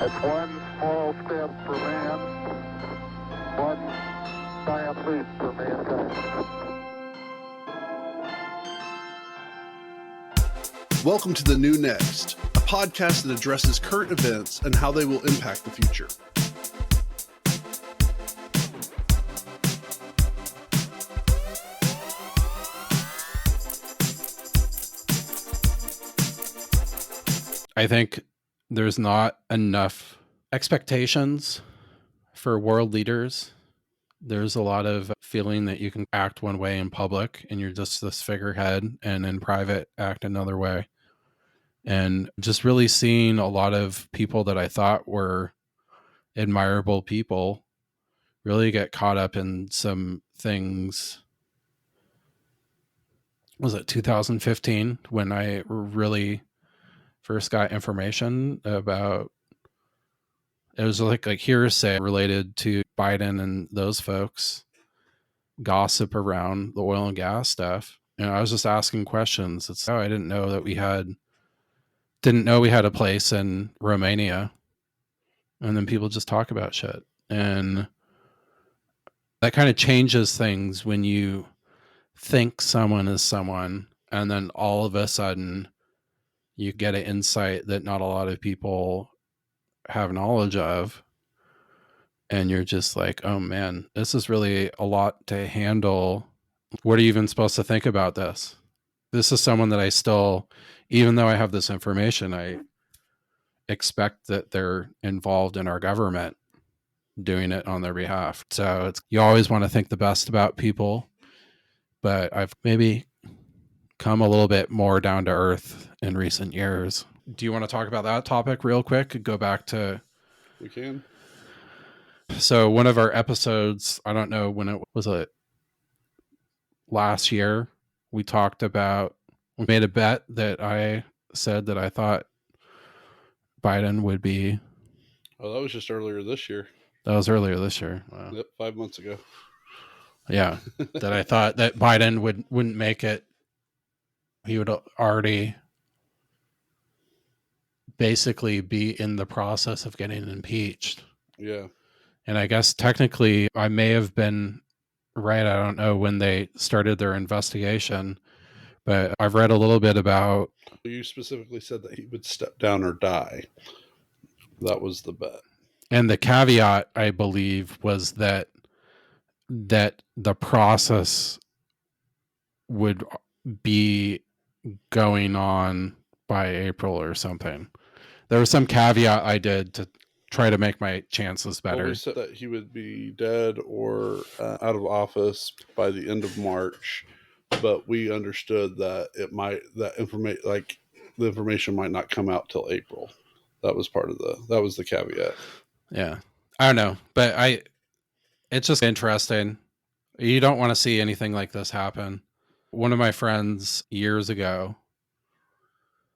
It's one small step for man, one giant leap for mankind. Welcome to The New Next, a podcast that addresses current events and how they will impact the future. I think there's not enough expectations for world leaders. There's a lot of feeling that you can act one way in public and you're just this figurehead, and in private act another way. And just really seeing a lot of people that I thought were admirable people really get caught up in some things. Was it 2015 when I really first got information about, it was like hearsay related to Biden and those folks, gossip around the oil and gas stuff. And I was just asking questions. It's, I didn't know we had a place in Romania. And then people just talk about shit. And that kind of changes things when you think someone is someone, and then all of a sudden you get an insight that not a lot of people have knowledge of. And you're just like, oh man, this is really a lot to handle. What are you even supposed to think about this? This is someone that I still, even though I have this information, I expect that they're involved in our government doing it on their behalf. So you always want to think the best about people, but I've maybe come a little bit more down to earth in recent years. Do you want to talk about that topic real quick? Go back to... We can. So one of our episodes, I don't know when it was, last year, we made a bet that I said that I thought Biden would be... Oh, that was just earlier this year. That was earlier this year. Wow. Yep, 5 months ago. Yeah, that I thought that Biden wouldn't make it. He would already basically be in the process of getting impeached. Yeah. And I guess technically I may have been right. I don't know when they started their investigation, but I've read a little bit about... You specifically said that he would step down or die. That was the bet. And the caveat, I believe, was that the process would be going on by April or something. There was some caveat I did to try to make my chances better. Well, we said that he would be dead or out of office by the end of March, but we understood that the information might not come out till April. That was the caveat. Yeah. I don't know, but it's just interesting. You don't want to see anything like this happen. One of my friends years ago,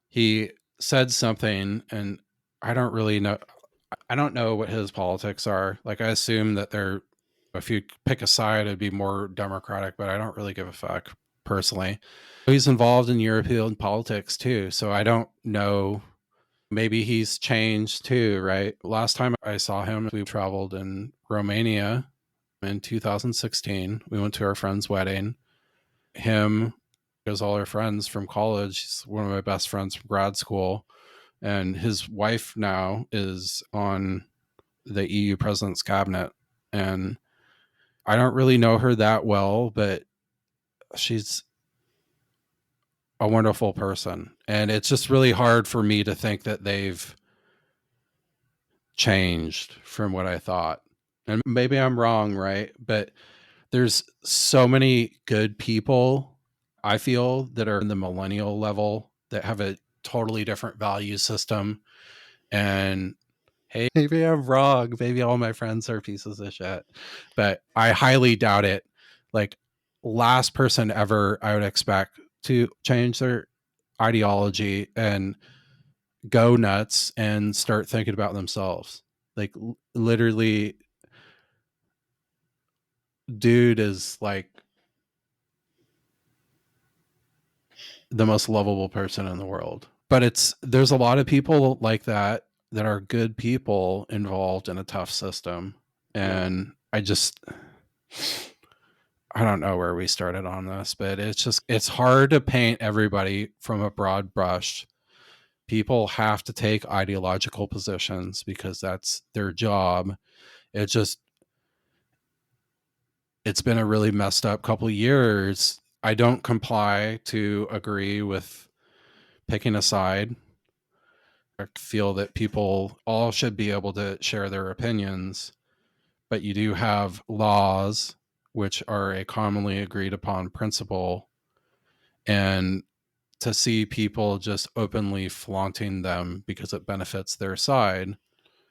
he said something, and I don't really know. I don't know what his politics are. Like, I assume that if you pick a side, it'd be more Democratic, but I don't really give a fuck personally. He's involved in European politics too. So I don't know. Maybe he's changed too, right? Last time I saw him, we traveled in Romania in 2016. We went to our friend's wedding. Him, because all our friends from college, he's one of my best friends from grad school. And his wife now is on the EU president's cabinet. And I don't really know her that well, but she's a wonderful person. And it's just really hard for me to think that they've changed from what I thought. And maybe I'm wrong, right? But there's so many good people, I feel, that are in the millennial level that have a totally different value system. And hey, maybe I'm wrong. Maybe all my friends are pieces of shit, but I highly doubt it. Like, last person ever I would expect to change their ideology and go nuts and start thinking about themselves. Like, literally, dude is like the most lovable person in the world. But there's a lot of people like that. that are good people involved in a tough system. And I don't know where we started on this, but it's hard to paint everybody from a broad brush. People have to take ideological positions because that's their job. It's been a really messed up couple of years. I don't comply to agree with picking a side. I feel that people all should be able to share their opinions, but you do have laws which are a commonly agreed upon principle, and to see people just openly flaunting them because it benefits their side,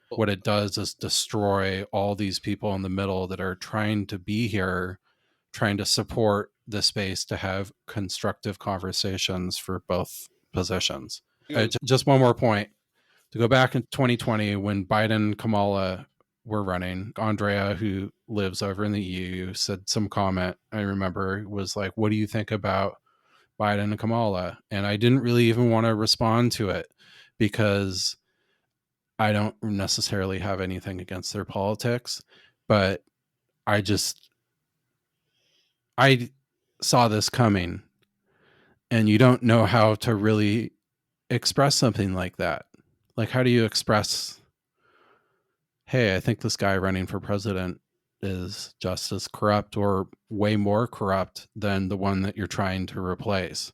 what it does is destroy all these people in the middle that are trying to be here, trying to support the space to have constructive conversations for both positions. Just one more point. To go back in 2020 when Biden and Kamala were running, Andrea, who lives over in the EU, said some comment I remember was like, what do you think about Biden and Kamala? And I didn't really even want to respond to it because I don't necessarily have anything against their politics, but I saw this coming, and you don't know how to really express something like that. Like, how do you express, hey, I think this guy running for president is just as corrupt or way more corrupt than the one that you're trying to replace?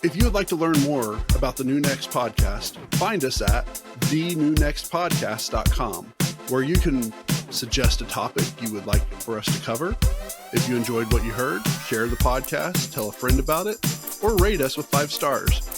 If you would like to learn more about the New Next podcast, find us at thenewnextpodcast.com, where you can suggest a topic you would like for us to cover. If you enjoyed what you heard, share the podcast, tell a friend about it, or rate us with 5 stars.